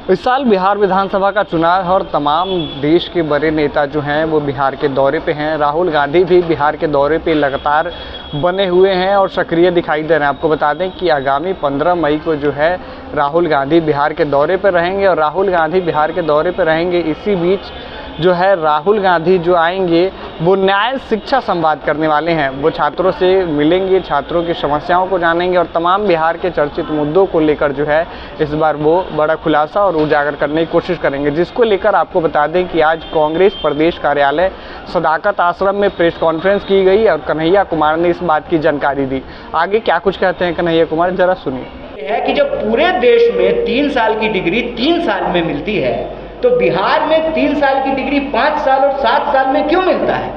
इस साल बिहार विधानसभा का चुनाव है और तमाम देश के बड़े नेता जो हैं वो बिहार के दौरे पे हैं। राहुल गांधी भी बिहार के दौरे पे लगातार बने हुए हैं और सक्रिय दिखाई दे रहे हैं। आपको बता दें कि आगामी 15 मई को जो है राहुल गांधी बिहार के दौरे पे रहेंगे और राहुल गांधी बिहार के दौरे पे रहेंगे। इसी बीच जो है राहुल गांधी जो आएंगे वो न्याय शिक्षा संवाद करने वाले हैं। वो छात्रों से मिलेंगे, छात्रों की समस्याओं को जानेंगे और तमाम बिहार के चर्चित मुद्दों को लेकर जो है इस बार वो बड़ा खुलासा और उजागर करने की कोशिश करेंगे। जिसको लेकर आपको बता दें कि आज कांग्रेस प्रदेश कार्यालय सदाकत आश्रम में प्रेस कॉन्फ्रेंस की गई और कन्हैया कुमार ने इस बात की जानकारी दी। आगे क्या कुछ कहते हैं कन्हैया कुमार, जरा सुनिए। है कि जब पूरे देश में 3 साल की डिग्री 3 साल में मिलती है तो बिहार में 3 साल की डिग्री 5 साल और 7 साल में क्यों मिलता है?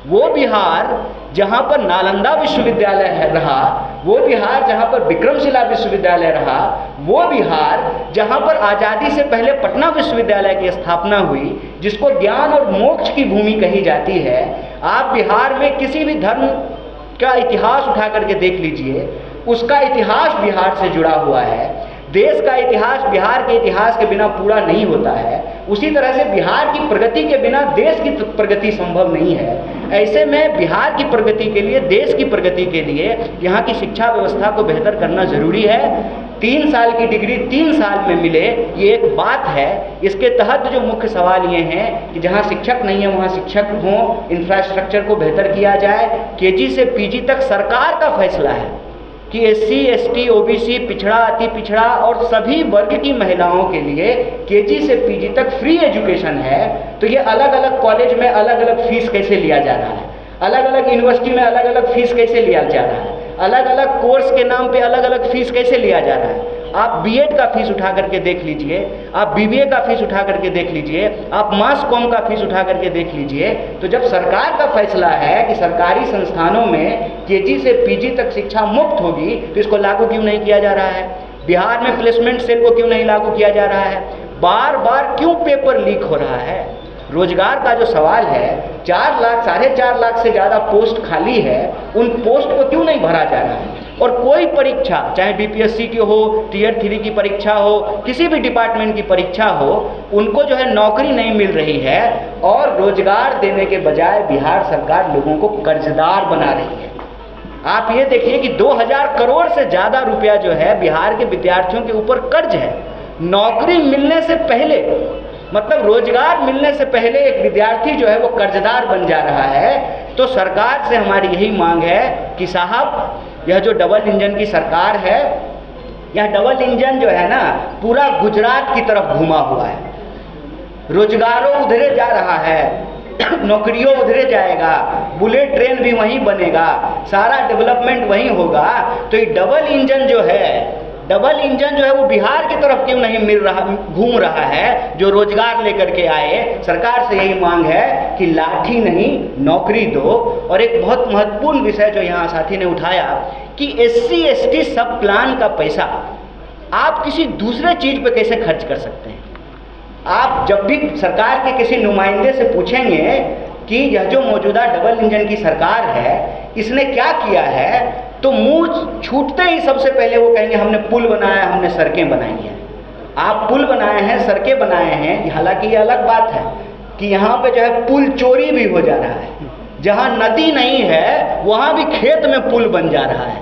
वो बिहार जहाँ पर नालंदा विश्वविद्यालय रहा, वो बिहार जहाँ पर विक्रमशिला विश्वविद्यालय रहा, वो बिहार जहाँ पर आज़ादी से पहले पटना विश्वविद्यालय की स्थापना हुई, जिसको ज्ञान और मोक्ष की भूमि कही जाती है। आप बिहार में किसी भी धर्म का इतिहास उठा करके देख लीजिए, उसका इतिहास बिहार से जुड़ा हुआ है। देश का इतिहास बिहार के इतिहास के बिना पूरा नहीं होता है। उसी तरह से बिहार की प्रगति के बिना देश की प्रगति संभव नहीं है। ऐसे में बिहार की प्रगति के लिए, देश की प्रगति के लिए यहाँ की शिक्षा व्यवस्था को बेहतर करना ज़रूरी है। 3 साल की डिग्री 3 साल में मिले, ये एक बात है। इसके तहत जो मुख्य सवाल ये हैं कि जहाँ शिक्षक नहीं है वहाँ शिक्षक हों, इंफ्रास्ट्रक्चर को बेहतर किया जाए। केजी से पीजी तक सरकार का फैसला है कि एससी, एसटी, ओबीसी, पिछड़ा, अति पिछड़ा और सभी वर्ग की महिलाओं के लिए केजी से पीजी तक फ्री एजुकेशन है। तो ये अलग अलग कॉलेज में अलग अलग फीस कैसे लिया जा रहा है, अलग अलग यूनिवर्सिटी में अलग अलग फीस कैसे लिया जा रहा है, अलग अलग कोर्स के नाम पे अलग अलग फीस कैसे लिया जा रहा है। आप बीएड का फीस उठा करके देख लीजिए, आप बीबीए का फीस उठा करके देख लीजिए, आप मास कॉम का फीस उठा करके देख लीजिए। तो जब सरकार का फैसला है कि सरकारी संस्थानों में केजी से पीजी तक शिक्षा मुफ्त होगी, तो इसको लागू क्यों नहीं किया जा रहा है? बिहार में प्लेसमेंट सेल को क्यों नहीं लागू किया जा रहा है? बार बार क्यों पेपर लीक हो रहा है? रोजगार का जो सवाल है, 4 लाख 4.5 लाख से ज़्यादा पोस्ट खाली है, उन पोस्ट को क्यों नहीं भरा जा रहा है? और कोई परीक्षा, चाहे बीपीएससी की हो, टियर 3 की परीक्षा हो, किसी भी डिपार्टमेंट की परीक्षा हो, उनको जो है नौकरी नहीं मिल रही है और रोजगार देने के बजाय बिहार सरकार लोगों को कर्जदार बना रही है। आप ये देखिए कि 2000 करोड़ से ज़्यादा रुपया जो है बिहार के विद्यार्थियों के ऊपर कर्ज है। नौकरी मिलने से पहले, मतलब रोजगार मिलने से पहले एक विद्यार्थी जो है वो कर्जदार बन जा रहा है। तो सरकार से हमारी यही मांग है कि साहब, यह जो डबल इंजन की सरकार है, यह डबल इंजन जो है ना पूरा गुजरात की तरफ घुमा हुआ है। रोजगारों उधरे जा रहा है, नौकरियों उधरे जाएगा, बुलेट ट्रेन भी वहीं बनेगा, सारा डेवलपमेंट वहीं होगा। तो ये डबल इंजन जो है वो बिहार की तरफ क्यों नहीं घूम रहा है, जो रोजगार लेकर के आए। सरकार से यही मांग है कि लाठी नहीं नौकरी दो। और एक बहुत महत्वपूर्ण विषय जो यहाँ साथी ने उठाया कि एससी एसटी सब प्लान का पैसा आप किसी दूसरे चीज पे कैसे खर्च कर सकते हैं? आप जब भी सरकार के किसी नुमाइंदे से पूछेंगे कि यह जो मौजूदा डबल इंजन की सरकार है इसने क्या किया है, तो मुंह छूटते ही सबसे पहले वो कहेंगे हमने पुल बनाया, हमने सड़कें बनाई हैं। आप पुल बनाए हैं, सड़कें बनाए हैं, हालांकि ये अलग बात है कि यहाँ पे जो है पुल चोरी भी हो जा रहा है। जहाँ नदी नहीं है वहाँ भी खेत में पुल बन जा रहा है।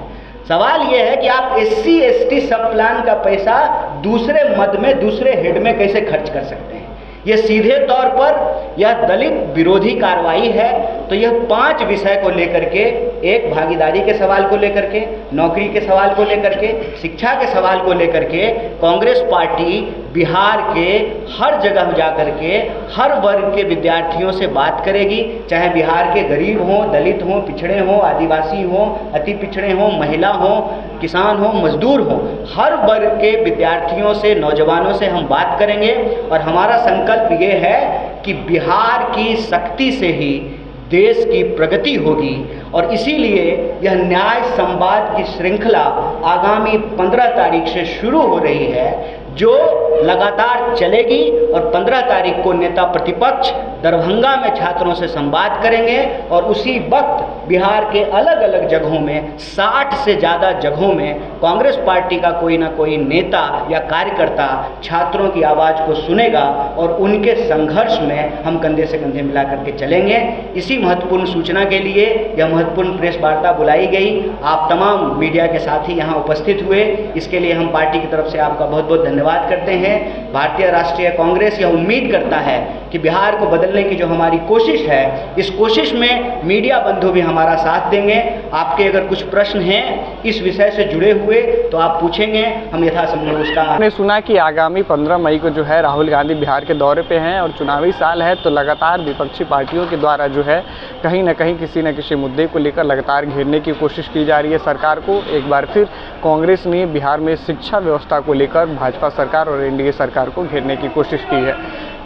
सवाल ये है कि आप एससी एसटी सब प्लान का पैसा दूसरे मद में, दूसरे हेड में कैसे खर्च कर सकते हैं? ये सीधे तौर पर यह दलित विरोधी कार्रवाई है। तो यह 5 विषय को लेकर के, एक भागीदारी के सवाल को लेकर के, नौकरी के सवाल को लेकर के, शिक्षा के सवाल को लेकर के कांग्रेस पार्टी बिहार के हर जगह जा कर के हर वर्ग के विद्यार्थियों से बात करेगी। चाहे बिहार के गरीब हों, दलित हों, पिछड़े हों, आदिवासी हों, अति पिछड़े हों, महिला हों, किसान हों, मजदूर हों, हर वर्ग के विद्यार्थियों से, नौजवानों से हम बात करेंगे। और हमारा संकल्प ये है कि बिहार की शक्ति से ही देश की प्रगति होगी। और इसीलिए यह न्याय संवाद की श्रृंखला आगामी 15 तारीख से शुरू हो रही है, जो लगातार चलेगी। और 15 तारीख को नेता प्रतिपक्ष दरभंगा में छात्रों से संवाद करेंगे और उसी वक्त बिहार के अलग अलग जगहों में 60 से ज़्यादा जगहों में कांग्रेस पार्टी का कोई ना कोई नेता या कार्यकर्ता छात्रों की आवाज़ को सुनेगा और उनके संघर्ष में हम कंधे से कंधे मिला करके चलेंगे। इसी महत्वपूर्ण सूचना के लिए यह महत्वपूर्ण प्रेस वार्ता बुलाई गई। आप तमाम मीडिया के साथी यहाँ उपस्थित हुए, इसके लिए हम पार्टी की तरफ से आपका बहुत बहुत धन्यवाद करते हैं। भारतीय राष्ट्रीय कांग्रेस यह उम्मीद करता है कि बिहार को बदलने की जो हमारी कोशिश है, इस कोशिश में मीडिया बंधु भी हमारा साथ देंगे। आपके अगर कुछ प्रश्न हैं इस विषय से जुड़े हुए तो आप पूछेंगे, हम यथासंभव उसका। हमने सुना कि आगामी 15 मई को जो है राहुल गांधी बिहार के दौरे पे हैं और चुनावी साल है, तो लगातार विपक्षी पार्टियों के द्वारा जो है कहीं ना कहीं किसी न किसी मुद्दे को लेकर लगातार घेरने की कोशिश की जा रही है सरकार को। एक बार फिर कांग्रेस ने बिहार में शिक्षा व्यवस्था को लेकर भाजपा सरकार और एनडीए सरकार को घेरने की कोशिश की है।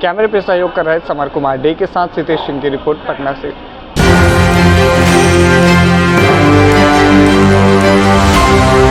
कैमरे पे सहयोग कर रहे समर कुमार डे के साथ सितेश सिंह की रिपोर्ट पटना से।